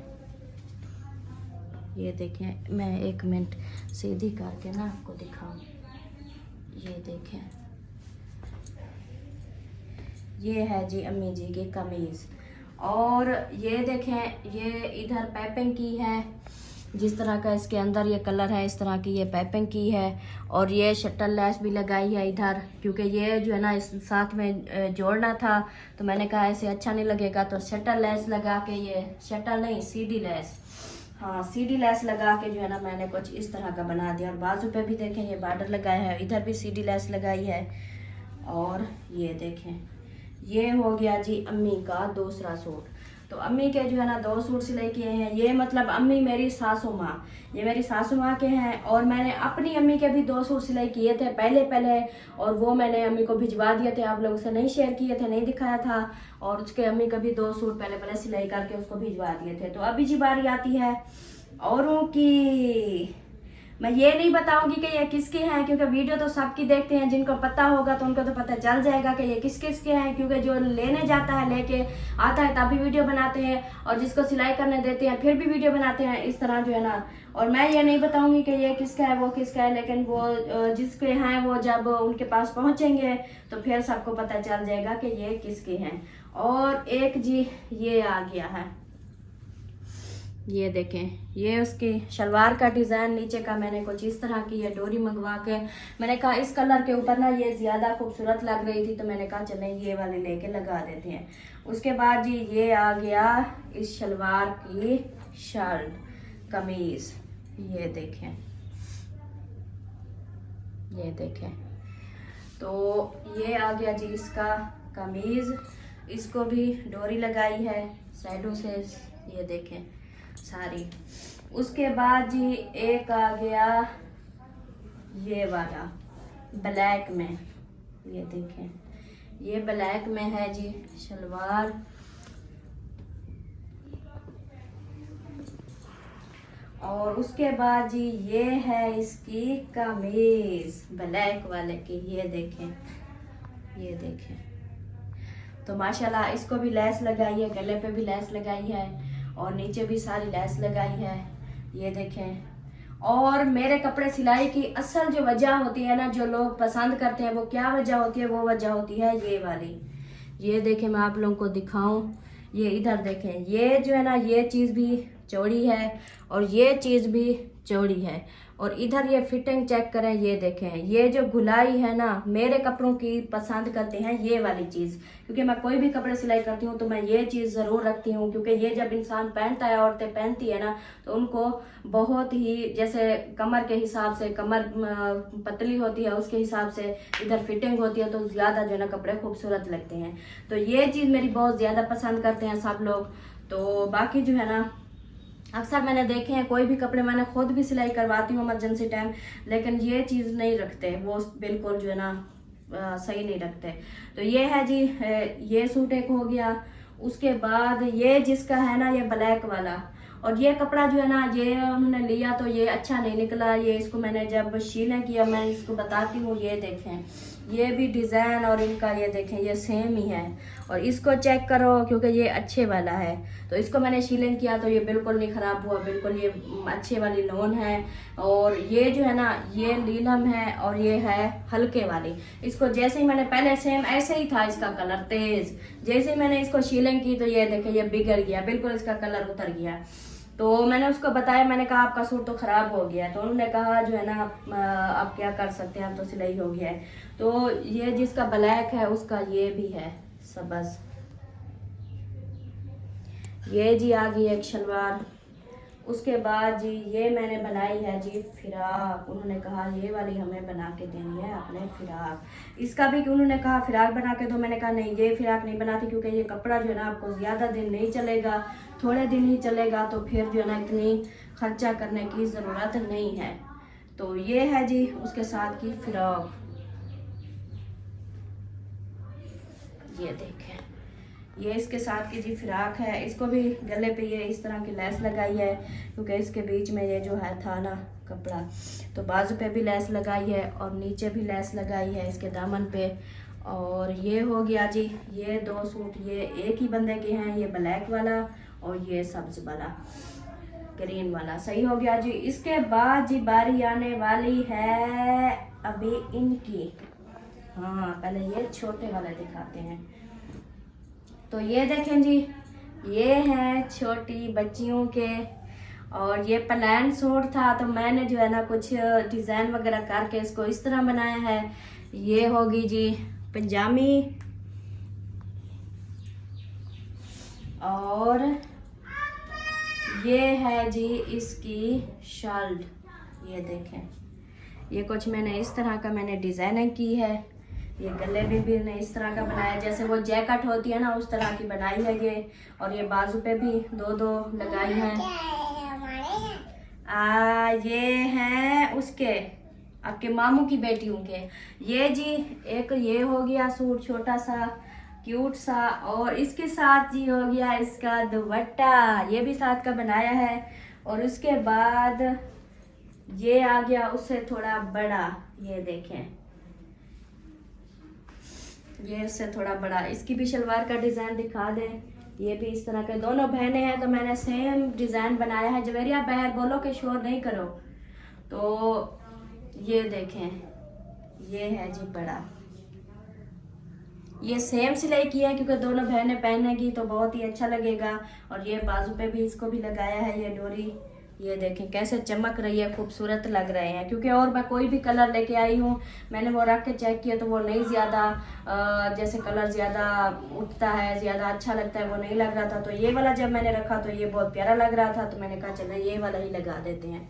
ये देखें, मैं 1 मिनट सीधी करके ना आपको दिखाऊं। ये देखें ये है जी अम्मी जी की कमीज। और ये देखें ये इधर पाइपिंग की है, जिस तरह का इसके अंदर ये कलर है इस तरह की ये पाइपिंग की है। और ये शटल लेस भी लगाई है इधर, क्योंकि ये जो है ना इस साथ में जोड़ना था, तो मैंने कहा ऐसे अच्छा नहीं लगेगा, तो शटल लेस लगा के, ये शटल नहीं सीडी लेस, हाँ सीडी लेस लगा के जो है ना मैंने कुछ इस तरह का बना दिया। और बाजू पे भी देखें ये बॉर्डर लगाया है, इधर भी सीडी लेस लगाई है। और ये देखें ये हो गया जी अम्मी का दूसरा सूट। तो अम्मी के जो है ना 2 सूट सिलाई किए हैं। ये मतलब अम्मी मेरी सासू माँ, ये मेरी सासू माँ के हैं। और मैंने अपनी अम्मी के भी 2 सूट सिलाई किए थे पहले, और वो मैंने अम्मी को भिजवा दिए थे, आप लोगों से नहीं शेयर किए थे, नहीं दिखाया था। और उसके अम्मी का भी 2 सूट पहले सिलाई करके उसको भिजवा दिए थे। तो अभी जी बारी आती है औरों की। मैं ये नहीं बताऊंगी कि ये किसके हैं, क्योंकि वीडियो तो सबकी देखते हैं, जिनको पता होगा तो उनको तो पता चल जाएगा कि ये किस किस के हैं। क्योंकि जो लेने जाता है, लेके आता है तभी वीडियो बनाते हैं, और जिसको सिलाई करने देते हैं फिर भी वीडियो बनाते हैं, इस तरह जो है ना। और मैं ये नहीं बताऊंगी कि ये किसका है वो किसका है, लेकिन वो जिसके हैं वो जब उनके पास पहुंचेंगे तो फिर सबको पता चल जाएगा कि ये किसके हैं। और एक जी ये आ गया है, ये देखें, ये उसकी शलवार का डिज़ाइन नीचे का मैंने कुछ इस तरह की ये डोरी मंगवा के, मैंने कहा इस कलर के ऊपर ना ये ज़्यादा खूबसूरत लग रही थी, तो मैंने कहा चलें ये वाली लेके लगा देते हैं। उसके बाद जी ये आ गया इस शलवार की शर्ट कमीज़, ये देखें, ये देखें। तो ये आ गया जी इसका कमीज़, इसको भी डोरी लगाई है साइडों से, ये देखें सारी। उसके बाद जी एक आ गया ये वाला ब्लैक में, ये देखें, ये ब्लैक में है जी शलवार। और उसके बाद जी ये है इसकी कमीज ब्लैक वाले की, ये देखें, ये देखें। तो माशाल्लाह इसको भी लेस लगाई है, गले पे भी लेस लगाई है और नीचे भी सारी लेस लगाई है, ये देखें। और मेरे कपड़े सिलाई की असल जो वजह होती है ना, जो लोग पसंद करते हैं, वो क्या वजह होती है, वो वजह होती है ये वाली। ये देखें, मैं आप लोगों को दिखाऊं, ये इधर देखें, ये जो है ना ये चीज़ भी चौड़ी है और ये चीज़ भी चौड़ी है। और इधर ये फिटिंग चेक करें, ये देखें, ये जो गुलाई है ना, मेरे कपड़ों की पसंद करते हैं ये वाली चीज़, क्योंकि मैं कोई भी कपड़े सिलाई करती हूँ तो मैं ये चीज़ ज़रूर रखती हूँ, क्योंकि ये जब इंसान पहनता है, औरतें पहनती है ना, तो उनको बहुत ही, जैसे कमर के हिसाब से, कमर पतली होती है उसके हिसाब से इधर फिटिंग होती है, तो ज़्यादा जो है ना कपड़े खूबसूरत लगते हैं। तो ये चीज़ मेरी बहुत ज़्यादा पसंद करते हैं सब लोग। तो बाकी जो है ना अक्सर मैंने देखे हैं, कोई भी कपड़े मैंने खुद भी सिलाई करवाती हूँ इमरजेंसी टाइम, लेकिन ये चीज़ नहीं रखते, वो बिल्कुल जो है ना सही नहीं रखते। तो ये है जी, ये सूट एक हो गया। उसके बाद ये जिसका है ना ये ब्लैक वाला, और ये कपड़ा जो है ना ये उन्होंने लिया तो ये अच्छा नहीं निकला। ये इसको मैंने जब शीलें किया, मैं इसको बताती हूँ, ये देखें, ये भी डिज़ाइन और इनका ये देखें ये सेम ही है। और इसको चेक करो, क्योंकि ये अच्छे वाला है, तो इसको मैंने शीलिंग किया तो ये बिल्कुल नहीं ख़राब हुआ, बिल्कुल ये अच्छे वाली लोन है। और ये जो है ना ये नीलम है और ये है हल्के वाली। इसको जैसे ही मैंने पहले सेम ऐसे ही था इसका कलर तेज़, जैसे ही मैंने इसको शीलिंग की तो ये देखे ये बिगड़ गया, बिल्कुल इसका कलर उतर गया। तो मैंने उसको बताया, मैंने कहा आपका सूट तो ख़राब हो गया है। तो उन्होंने कहा जो है ना आप क्या कर सकते हैं, आप तो सिलाई हो गया है। तो ये जिसका ब्लैक है उसका ये भी है सबज। ये जी आ गई एक शलवार। उसके बाद जी ये मैंने बनाई है जी फिराक। उन्होंने कहा ये वाली हमें बना के देनी है अपने फिराक। इसका भी कि उन्होंने कहा फिराक बना के दो, मैंने कहा नहीं ये फिराक नहीं बनाती, क्योंकि ये कपड़ा जो है ना आपको ज़्यादा दिन नहीं चलेगा, थोड़े दिन ही चलेगा, तो फिर जो है ना इतनी खर्चा करने की ज़रूरत नहीं है। तो ये है जी उसके साथ की फिराक, ये देखें, ये इसके साथ की जी फिराक है। इसको भी गले पे ये इस तरह की लेस लगाई है, क्योंकि इसके बीच में ये जो है था ना कपड़ा, तो बाजू पे भी लेस लगाई है और नीचे भी लेस लगाई है इसके दामन पे। और ये हो गया जी ये 2 सूट, ये एक ही बंदे के हैं, ये ब्लैक वाला और ये सब्ज वाला ग्रीन वाला। सही हो गया जी। इसके बाद जी बारी आने वाली है अभी इनकी। हाँ पहले ये छोटे वाले दिखाते हैं। तो ये देखें जी, ये हैं छोटी बच्चियों के, और ये प्लान सूट था तो मैंने जो है ना कुछ डिज़ाइन वगैरह करके इसको इस तरह बनाया है। ये होगी जी पंजाबी, और ये है जी इसकी शर्ट। ये देखें, ये कुछ मैंने इस तरह का मैंने डिज़ाइनिंग की है, ये गले भी ने इस तरह का बनाया, जैसे वो जैकेट होती है ना उस तरह की बनाई है ये। और ये बाजू पे भी दो दो लगाई है। ये हैं उसके आपके मामू की बेटियों के। ये जी एक ये हो गया सूट छोटा सा क्यूट सा, और इसके साथ जी हो गया इसका दुपट्टा, ये भी साथ का बनाया है। और उसके बाद ये आ गया उससे थोड़ा बड़ा, ये देखें ये उससे थोड़ा बड़ा। इसकी भी शलवार का डिज़ाइन दिखा दें। ये भी इस तरह के, दोनों बहनें हैं तो मैंने सेम डिज़ाइन बनाया है। जवेरिया बहन बोलो कि शोर नहीं करो। तो ये देखें ये है जी बड़ा, ये सेम सिलाई किया है क्योंकि दोनों बहनें पहनेगी तो बहुत ही अच्छा लगेगा। और ये बाजू पे भी इसको भी लगाया है ये डोरी। ये देखें कैसे चमक रही है, खूबसूरत लग रहे हैं। क्योंकि और मैं कोई भी कलर लेके आई हूँ, मैंने वो रख के चेक किया तो वो नहीं ज़्यादा जैसे कलर ज़्यादा उठता है, ज़्यादा अच्छा लगता है, वो नहीं लग रहा था। तो ये वाला जब मैंने रखा तो ये बहुत प्यारा लग रहा था, तो मैंने कहा चलो ये वाला ही लगा देते हैं।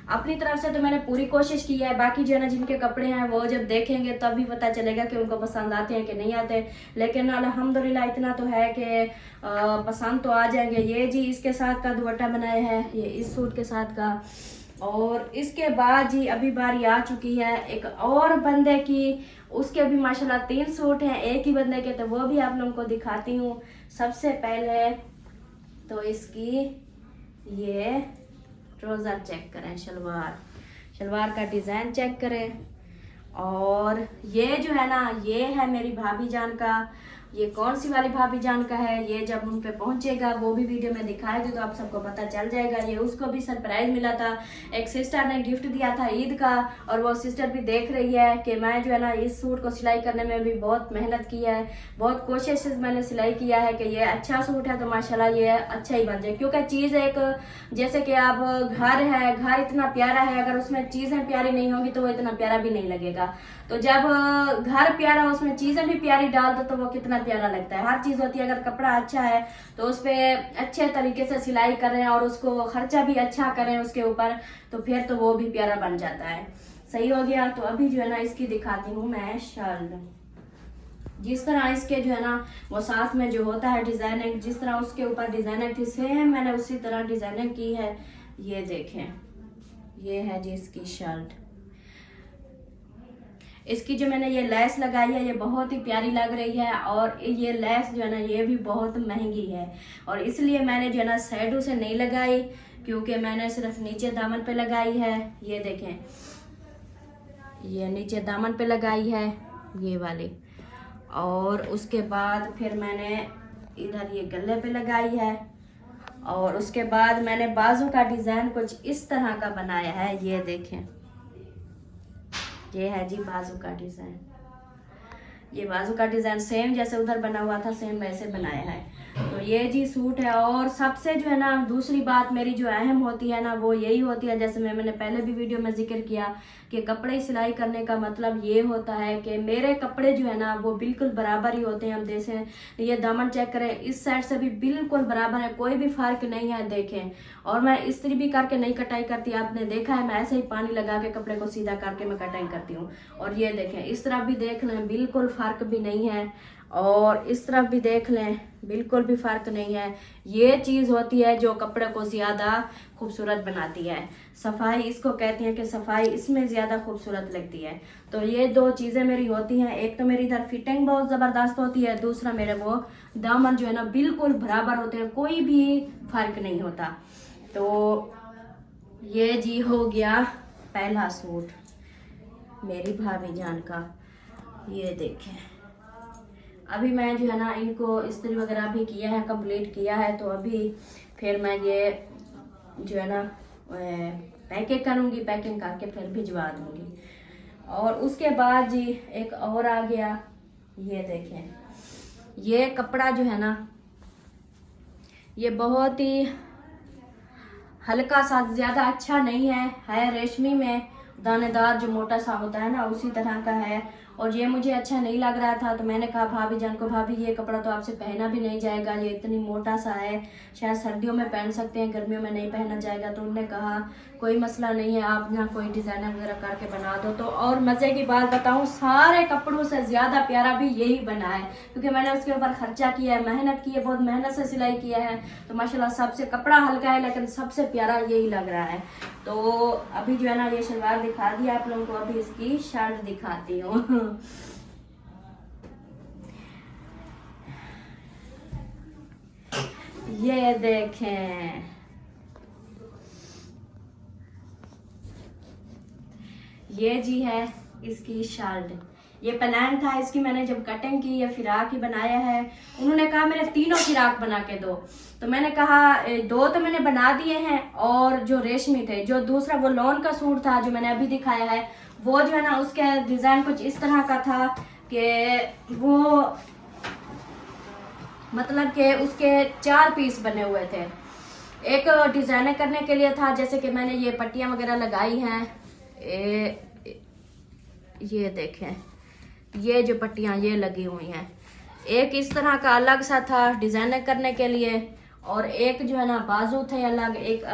अपनी तरफ से तो मैंने पूरी कोशिश की है। बाकी जो है ना जिनके कपड़े हैं वो जब देखेंगे तब भी पता चलेगा कि उनको पसंद आते हैं कि नहीं आते। लेकिन अल्हम्दुलिल्लाह इतना तो है कि पसंद तो आ जाएंगे। ये जी इसके साथ का दुपट्टा बनाया है, ये इस सूट के साथ का। और इसके बाद जी अभी बारी आ चुकी है एक और बंदे की। उसके भी माशाल्लाह 3 सूट हैं एक ही बंदे के, तो वो भी आप लोगों को दिखाती हूँ। सबसे पहले तो इसकी ये ट्राउजर चेक करें, शलवार का डिज़ाइन चेक करें। और ये जो है ना ये है मेरी भाभी जान का। ये कौन सी वाली भाभी जान का है ये जब उन पे पहुंचेगा वो भी वीडियो में दिखाएगी तो आप सबको पता चल जाएगा। ये उसको भी सरप्राइज मिला था, एक सिस्टर ने गिफ्ट दिया था ईद का। और वो सिस्टर भी देख रही है कि मैं जो है ना इस सूट को सिलाई करने में भी बहुत मेहनत की है, बहुत कोशिश से मैंने सिलाई किया है कि ये अच्छा सूट है तो माशाल्लाह ये अच्छा ही बन जाए। क्योंकि चीज़ एक जैसे कि आप घर है, घर इतना प्यारा है, अगर उसमें चीज़ें प्यारी नहीं होंगी तो वो इतना प्यारा भी नहीं लगेगा। तो जब घर प्यारा उसमें चीज़ें भी प्यारी डाल दो तो वो कितना प्यारा लगता है। हर चीज़ होती है, अगर कपड़ा अच्छा है तो उस पर अच्छे तरीके से सिलाई करें और उसको खर्चा भी अच्छा करें उसके ऊपर, तो फिर तो वो भी प्यारा बन जाता है। सही हो गया। तो अभी जो है ना इसकी दिखाती हूँ मैं शर्ट। जिस तरह इसके जो है ना वो साथ में जो होता है डिजाइनिंग, जिस तरह उसके ऊपर डिजाइनिंग थी सेम मैंने उसी तरह डिजाइनिंग की है। ये देखें ये है जी इसकी शर्ट। इसकी जो मैंने ये लेस लगाई है ये बहुत ही प्यारी लग रही है। और ये लेस जो है ना ये भी बहुत महंगी है, और इसलिए मैंने जो है ना साइडों से नहीं लगाई, क्योंकि मैंने सिर्फ नीचे दामन पे लगाई है। ये देखें ये नीचे दामन पे लगाई है ये वाली। और उसके बाद फिर मैंने इधर ये गले पे लगाई है। और उसके बाद मैंने बाजू का डिज़ाइन कुछ इस तरह का बनाया है। ये देखें ये है जी बाजू का डिज़ाइन। ये बाजू का डिज़ाइन सेम जैसे उधर बना हुआ था सेम वैसे बनाया है। तो ये जी सूट है। और सबसे जो है ना दूसरी बात मेरी जो अहम होती है ना वो यही होती है, जैसे मैंने पहले भी वीडियो में जिक्र किया कि कपड़े सिलाई करने का मतलब ये होता है कि मेरे कपड़े जो है ना वो बिल्कुल बराबर ही होते हैं। हम जैसे ये दामन चेक करें, इस साइड से भी बिल्कुल बराबर है, कोई भी फर्क नहीं है देखें। और मैं इस्त्री भी करके नहीं कटाई करती, आपने देखा है मैं ऐसे ही पानी लगा के कपड़े को सीधा करके मैं कटाई करती हूँ। और ये देखें इस तरफ भी देख लें बिल्कुल फर्क भी नहीं है, और इस तरफ भी देख लें बिल्कुल भी फर्क नहीं है। ये चीज़ होती है जो कपड़े को ज़्यादा खूबसूरत बनाती है। सफाई इसको कहते हैं कि सफाई इसमें ज़्यादा खूबसूरत लगती है। तो ये दो चीज़ें मेरी होती हैं, एक तो मेरी इधर फिटिंग बहुत ज़बरदस्त होती है, दूसरा मेरे वो दामन जो है ना बिल्कुल बराबर होते हैं, कोई भी फर्क नहीं होता। तो ये जी हो गया पहला सूट मेरी भाभी जान का। ये देखें अभी मैं जो है ना इनको इस्त्री वगैरह भी किया है, कंप्लीट किया है। तो अभी फिर मैं ये जो है ना पैकिंग करूँगी, पैकिंग करके फिर भिजवा दूँगी। और उसके बाद जी एक और आ गया। ये देखें ये कपड़ा जो है ना ये बहुत ही हल्का सा, ज़्यादा अच्छा नहीं है रेशमी में दानेदार जो मोटा सा होता है ना उसी तरह का है। और ये मुझे अच्छा नहीं लग रहा था। तो मैंने कहा भाभी जान को, भाभी ये कपड़ा तो आपसे पहना भी नहीं जाएगा, ये इतनी मोटा सा है, शायद सर्दियों में पहन सकते हैं, गर्मियों में नहीं पहना जाएगा। तो उन्होंने कहा कोई मसला नहीं है, आप ना कोई डिज़ाइनर वगैरह करके बना दो। तो और मज़े की बात बताऊँ, सारे कपड़ों से ज़्यादा प्यारा भी यही बना है, क्योंकि मैंने उसके ऊपर खर्चा किया है, मेहनत की है, बहुत मेहनत से सिलाई किया है। तो माशाल्लाह सबसे कपड़ा हल्का है लेकिन सबसे प्यारा यही लग रहा है। तो अभी जो है ना ये शलवार दिखा दिया आप लोगों को, अभी इसकी शर्ट दिखाती हूँ। ये देखें, ये जी है इसकी शर्ट। ये प्लान था इसकी, मैंने जब कटिंग की, ये फिराक ही बनाया है। उन्होंने कहा मेरे तीनों फिराक बना के दो, तो मैंने कहा 2 तो मैंने बना दिए हैं, और जो रेशमी थे, जो दूसरा वो लॉन का सूट था जो मैंने अभी दिखाया है, वो जो है ना उसका डिज़ाइन कुछ इस तरह का था कि वो मतलब कि उसके 4 पीस बने हुए थे। एक डिज़ाइनर करने के लिए था, जैसे कि मैंने ये पट्टियाँ वगैरह लगाई हैं, ये देखें, ये जो पट्टियाँ ये लगी हुई हैं। एक इस तरह का अलग सा था डिज़ाइनर करने के लिए, और एक जो है ना बाजू थे अलग, एक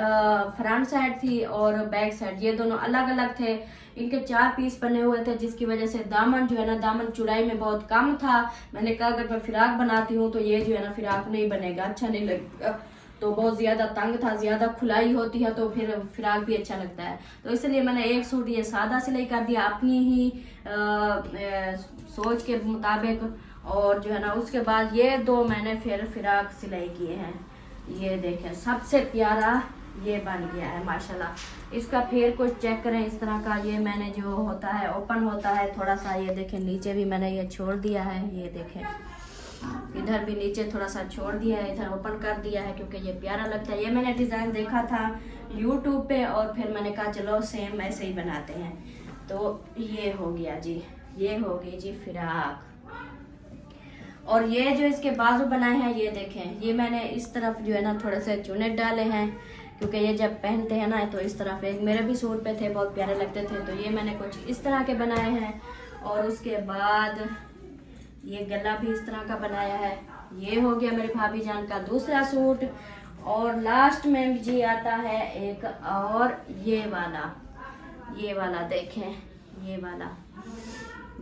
फ्रंट साइड थी और बैक साइड, ये दोनों अलग अलग थे। इनके 4 पीस बने हुए थे, जिसकी वजह से दामन जो है ना, दामन चौड़ाई में बहुत कम था। मैंने कहा अगर मैं फिराक बनाती हूँ तो ये जो है ना फिराक नहीं बनेगा, अच्छा नहीं लगेगा। तो बहुत ज़्यादा तंग था, ज़्यादा खुलाई होती है तो फिर फिराक भी अच्छा लगता है। तो इसलिए मैंने एक सूट ये सादा सिलाई कर दिया अपनी ही सोच के मुताबिक, और जो है ना उसके बाद ये 2 मैंने फिर फिराक सिलाई किए हैं। ये देखें, सबसे प्यारा ये बन गया है माशाल्लाह। इसका फिर कुछ चेक करें इस तरह का, ये मैंने जो होता है ओपन होता है थोड़ा सा, ये देखें नीचे भी मैंने ये छोड़ दिया है, ये देखें इधर भी नीचे थोड़ा सा छोड़ दिया है, इधर ओपन कर दिया है क्योंकि ये प्यारा लगता है। ये मैंने डिज़ाइन देखा था यूट्यूब पे, और फिर मैंने कहा चलो सेम ऐसे ही बनाते हैं। तो ये हो गया जी, ये हो गई जी फिराक। और ये जो इसके बाजू बनाए हैं, ये देखें, ये मैंने इस तरफ जो है ना थोड़े से चुनेट डाले हैं, क्योंकि ये जब पहनते हैं ना तो इस तरफ, एक मेरे भी सूट पे थे, बहुत प्यारे लगते थे। तो ये मैंने कुछ इस तरह के बनाए हैं, और उसके बाद ये गला भी इस तरह का बनाया है। ये हो गया मेरी भाभी जान का दूसरा सूट। और लास्ट में जी आता है एक और ये वाला देखें, ये वाला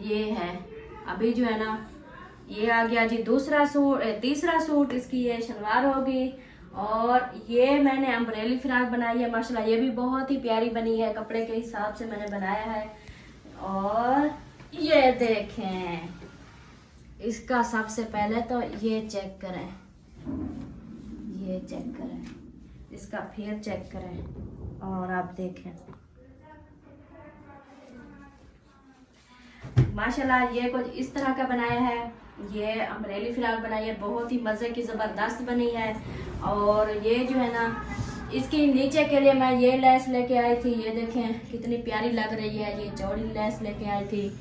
ये है। अभी जो है ना ये आ गया जी दूसरा सूट, तीसरा सूट। इसकी ये शलवार होगी, और ये मैंने अम्ब्रेली फ्रॉक बनाई है माशाल्लाह, ये भी बहुत ही प्यारी बनी है, कपड़े के हिसाब से मैंने बनाया है। और ये देखें, इसका सबसे पहले तो ये चेक करें, ये चेक करें, इसका फिर चेक करें, और आप देखें माशाल्लाह ये कुछ इस तरह का बनाया है। ये अम्ब्रेली फ्रॉक बनाई है, बहुत ही मज़े की ज़बरदस्त बनी है। और ये जो है ना इसकी नीचे के लिए मैं ये लेस लेके आई थी, ये देखें कितनी प्यारी लग रही है, ये चौड़ी लेस लेके आई थी।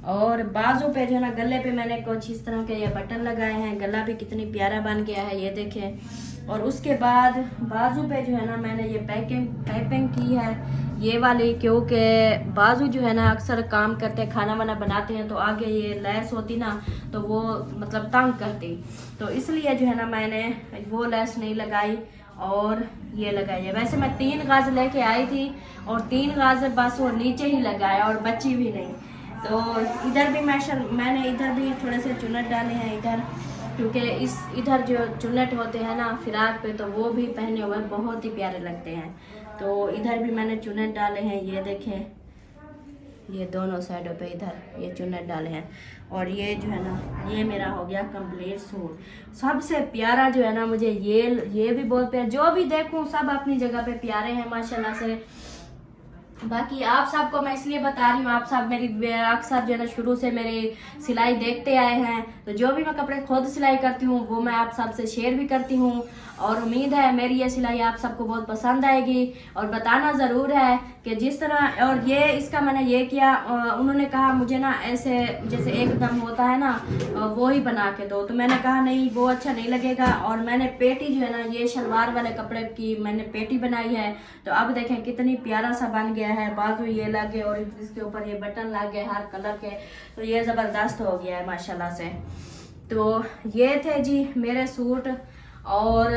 और बाजू पे जो है ना गले पे मैंने कुछ इस तरह के ये बटन लगाए हैं, गला भी कितनी प्यारा बन गया है, ये देखें। और उसके बाद बाजू पे जो है ना मैंने ये पाइपिंग की है ये वाली, क्योंकि बाजू जो है ना अक्सर काम करते खाना वाना बनाते हैं तो आगे ये लेस होती ना तो वो मतलब तंग करती, तो इसलिए जो है ना मैंने वो लेस नहीं लगाई और ये लगाई है। वैसे मैं 3 गाज लेके आई थी और 3 गाज बस वो नीचे ही लगाया और बची भी नहीं। तो इधर भी मैंने इधर भी थोड़े से चुनट डाले हैं इधर, क्योंकि इधर जो चुनट होते हैं ना फिराक पे तो वो भी पहने हुए बहुत ही प्यारे लगते हैं। तो इधर भी मैंने चुनट डाले हैं, ये देखें, ये दोनों साइडों पे इधर ये चुनट डाले हैं। और ये जो है ना ये मेरा हो गया कंप्लीट सूट। सबसे प्यारा जो है ना मुझे ये भी बहुत प्यारा, जो भी देखूं सब अपनी जगह पे प्यारे हैं माशाल्लाह से। बाकी आप सबको मैं इसलिए बता रही हूँ, आप सब मेरी अक्सर जो है ना शुरू से मेरी सिलाई देखते आए हैं, तो जो भी मैं कपड़े खुद सिलाई करती हूँ वो मैं आप सबसे शेयर भी करती हूँ, और उम्मीद है मेरी ये सिलाई आप सबको बहुत पसंद आएगी। और बताना ज़रूर है कि जिस तरह, और ये इसका मैंने ये किया, उन्होंने कहा मुझे ना ऐसे जैसे एकदम होता है ना वो ही बना के दो, तो मैंने कहा नहीं वो अच्छा नहीं लगेगा। और मैंने पेटी जो है ना ये शलवार वाले कपड़े की मैंने पेटी बनाई है। तो अब देखें कितनी प्यारा सा बन गया है, बाजू ये लगे और इसके ऊपर ये बटन लग गए हर कलर के, तो ये ज़बरदस्त हो गया है माशाल्लाह से। तो ये थे जी मेरे सूट, और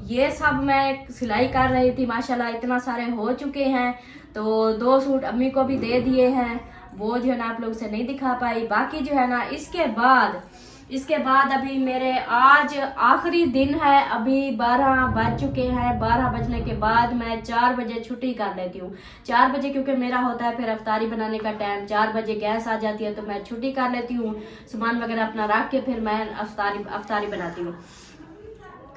ये सब मैं सिलाई कर रही थी, माशाल्लाह इतना सारे हो चुके हैं। तो 2 सूट अम्मी को भी दे दिए हैं, वो जो है ना आप लोग से नहीं दिखा पाई। बाकी जो है ना इसके बाद अभी मेरे आज आखिरी दिन है, अभी 12 बज चुके हैं। 12 बजने के बाद मैं 4 बजे छुट्टी कर लेती हूँ। 4 बजे क्योंकि मेरा होता है फिर अफ्तारी बनाने का टाइम, 4 बजे गैस आ जाती है, तो मैं छुट्टी कर लेती हूँ, सामान वगैरह अपना रख के फिर मैं अफ्तारी बनाती हूँ।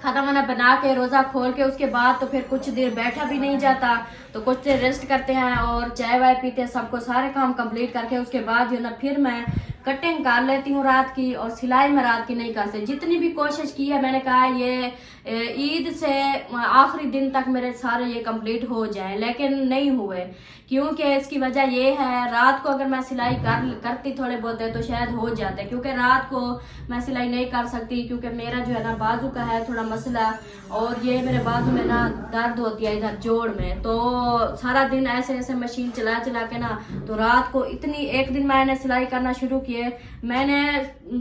खाना वाना बना के रोज़ा खोल के उसके बाद तो फिर कुछ देर बैठा भी नहीं जाता, तो कुछ देर रेस्ट करते हैं और चाय वाय पीते हैं, सबको सारे काम कंप्लीट करके उसके बाद जो ना फिर मैं कटिंग कर लेती हूँ रात की, और सिलाई में रात की नहीं कर सकती। जितनी भी कोशिश की है मैंने कहा ये ईद से आखिरी दिन तक मेरे सारे ये कंप्लीट हो जाए, लेकिन नहीं हुए, क्योंकि इसकी वजह ये है रात को अगर मैं सिलाई करती थोड़े बहुत है तो शायद हो जाते, क्योंकि रात को मैं सिलाई नहीं कर सकती, क्योंकि मेरा जो है ना बाजू का है थोड़ा मसला, और ये मेरे बाजू में ना दर्द होती है इधर जोड़ में, तो सारा दिन ऐसे ऐसे मशीन चला के ना, तो रात को इतनी, एक दिन मैंने सिलाई करना शुरू किए, मैंने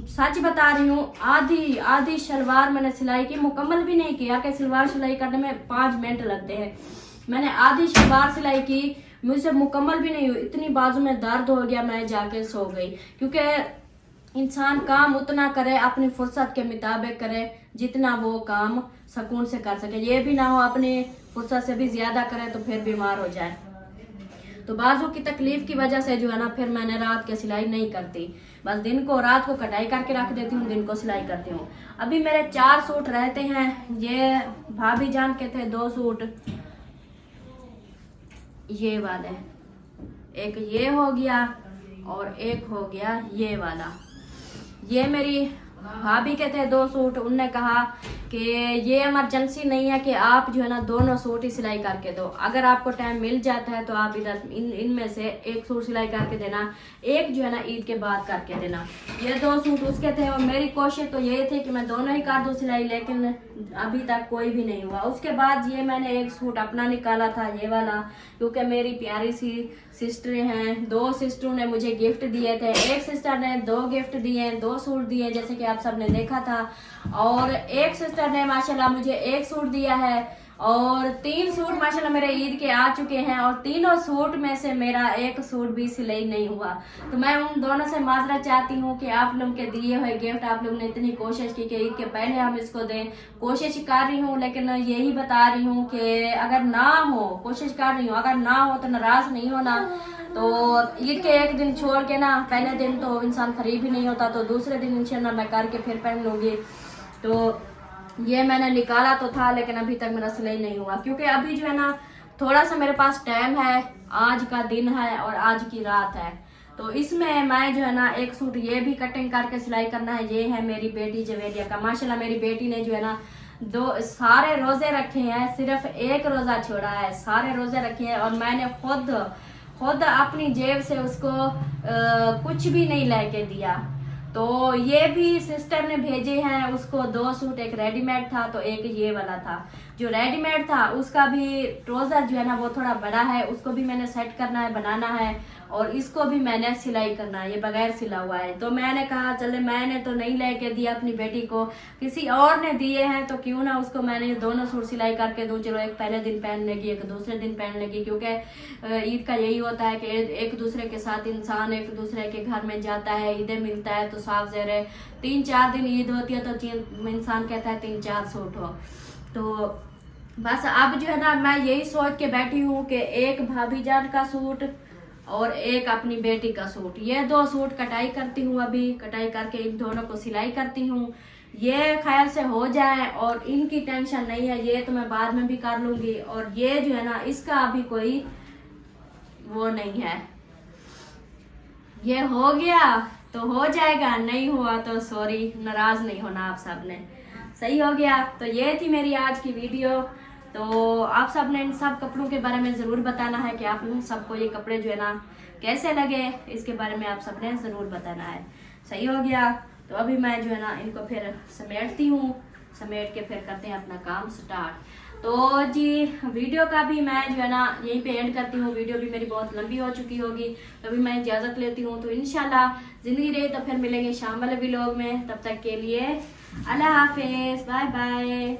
सच बता रही हूँ आधी शलवार मैंने सिलाई की, मुकम्मल भी नहीं किया कि सलवार सिलाई करने में 5 मिनट लगते हैं, मैंने आधी शलवार सिलाई की, मुझसे मुकम्मल भी नहीं हुई, इतनी बाजू में दर्द हो गया, मैं जाके सो गई। क्योंकि इंसान काम उतना करे अपनी फुर्सत के मुताबिक करे जितना वो काम सुकून से कर सके, ये भी ना हो अपनी फुर्सत से भी ज्यादा करे तो फिर बीमार हो जाए। तो बाजू की तकलीफ की वजह से जो है ना फिर मैंने रात के सिलाई नहीं करती, बस दिन को रात को कटाई करके रख देती हूँ, दिन को सिलाई करती हूँ। अभी मेरे 4 सूट रहते हैं, ये भाभी जान के थे 2 सूट, ये वाले, एक ये हो गया और एक हो गया ये वाला। ये मेरी भाभी के थे 2 सूट, उनने कहा कि ये इमरजेंसी नहीं है कि आप जो है ना दोनों सूट ही सिलाई करके दो, अगर आपको टाइम मिल जाता है तो आप इधर इनमें से एक सूट सिलाई करके देना, एक जो है ना ईद के बाद करके देना। ये 2 सूट उसके थे, और मेरी कोशिश तो ये थी कि मैं दोनों ही कर दूं सिलाई, लेकिन अभी तक कोई भी नहीं हुआ। उसके बाद ये मैंने एक सूट अपना निकाला था, ये वाला, क्योंकि मेरी प्यारी सी सिस्टरें हैं, 2 सिस्टरों ने मुझे गिफ्ट दिए थे, एक सिस्टर ने 2 गिफ्ट दिए, 2 सूट दिए जैसे कि आप सबने देखा था, और एक सिस्टर ने माशाल्लाह मुझे 1 सूट दिया है, और 3 सूट माशाल्लाह मेरे ईद के आ चुके हैं, और तीनों सूट में से मेरा 1 सूट भी सिलाई नहीं हुआ। तो मैं उन दोनों से माजरत चाहती हूँ कि आप लोगों के दिए हुए गिफ्ट आप लोग ने इतनी कोशिश की कि ईद के पहले हम इसको दें, कोशिश कर रही हूँ, लेकिन यही बता रही हूँ कि अगर ना हो, कोशिश कर रही हूँ, अगर ना हो तो नाराज नहीं होना। तो ईद के एक दिन छोड़ के ना, पहले दिन तो इंसान खरीद भी नहीं होता, तो दूसरे दिन इंशाल्लाह मैं करके फिर पहन लूंगी। तो ये मैंने निकाला तो था, लेकिन अभी तक मेरा सिलाई नहीं हुआ, क्योंकि अभी जो है ना थोड़ा सा मेरे पास टाइम है, आज का दिन है और आज की रात है, तो इसमें मैं जो है ना 1 सूट ये भी कटिंग करके सिलाई करना है। ये है मेरी बेटी जवेदिया का, माशाल्लाह मेरी बेटी ने जो है ना 2 सारे रोजे रखे हैं, सिर्फ 1 रोजा छोड़ा है, सारे रोजे रखे हैं, और मैंने खुद अपनी जेब से उसको कुछ भी नहीं लेके दिया। तो ये भी सिस्टर ने भेजे हैं उसको 2 सूट, एक रेडीमेड था तो एक ये वाला था। जो रेडीमेड था उसका भी ट्राउजर जो है ना वो थोड़ा बड़ा है, उसको भी मैंने सेट करना है, बनाना है, और इसको भी मैंने सिलाई करना है, ये बगैर सिला हुआ है। तो मैंने कहा चले, मैंने तो नहीं लेके दिया अपनी बेटी को, किसी और ने दिए हैं तो क्यों ना उसको मैंने दोनों सूट सिलाई करके दूं, चलो एक पहले दिन पहन लेगी, एक दूसरे दिन पहन लेगी, क्योंकि ईद का यही होता है कि एक दूसरे के साथ इंसान एक दूसरे के घर में जाता है, ईदें मिलता है, तो साफ ज़ाहिर 3-4 दिन ईद होती है तो इंसान कहता है 3-4 सूट हो। तो बस अब जो है ना मैं यही सोच के बैठी हूँ कि एक भाभी जान का सूट और एक अपनी बेटी का सूट, ये 2 सूट कटाई करती हूँ, अभी कटाई करके इन दोनों को सिलाई करती हूँ, ये खैर से हो जाए, और इनकी टेंशन नहीं है, ये तो मैं बाद में भी कर लूंगी, और ये जो है ना इसका अभी कोई वो नहीं है, ये हो गया तो हो जाएगा, नहीं हुआ तो सॉरी, नाराज नहीं होना आप सब ने। सही हो गया। तो ये थी मेरी आज की वीडियो। तो आप सब ने इन सब कपड़ों के बारे में ज़रूर बताना है कि आप लोग सबको ये कपड़े जो है ना कैसे लगे, इसके बारे में आप सब ने ज़रूर बताना है। सही हो गया। तो अभी मैं जो है ना इनको फिर समेटती हूँ, समेट के फिर करते हैं अपना काम स्टार्ट। तो जी वीडियो का भी मैं जो है ना यहीं पे एंड करती हूँ। वीडियो भी मेरी बहुत लंबी हो चुकी होगी, तो अभी मैं इजाज़त लेती हूँ। तो इंशाल्लाह ज़िंदगी रही तो फिर मिलेंगे शाम वाले व्लॉग में। तब तक के लिए अल्लाह हाफिज़, बाय बाय।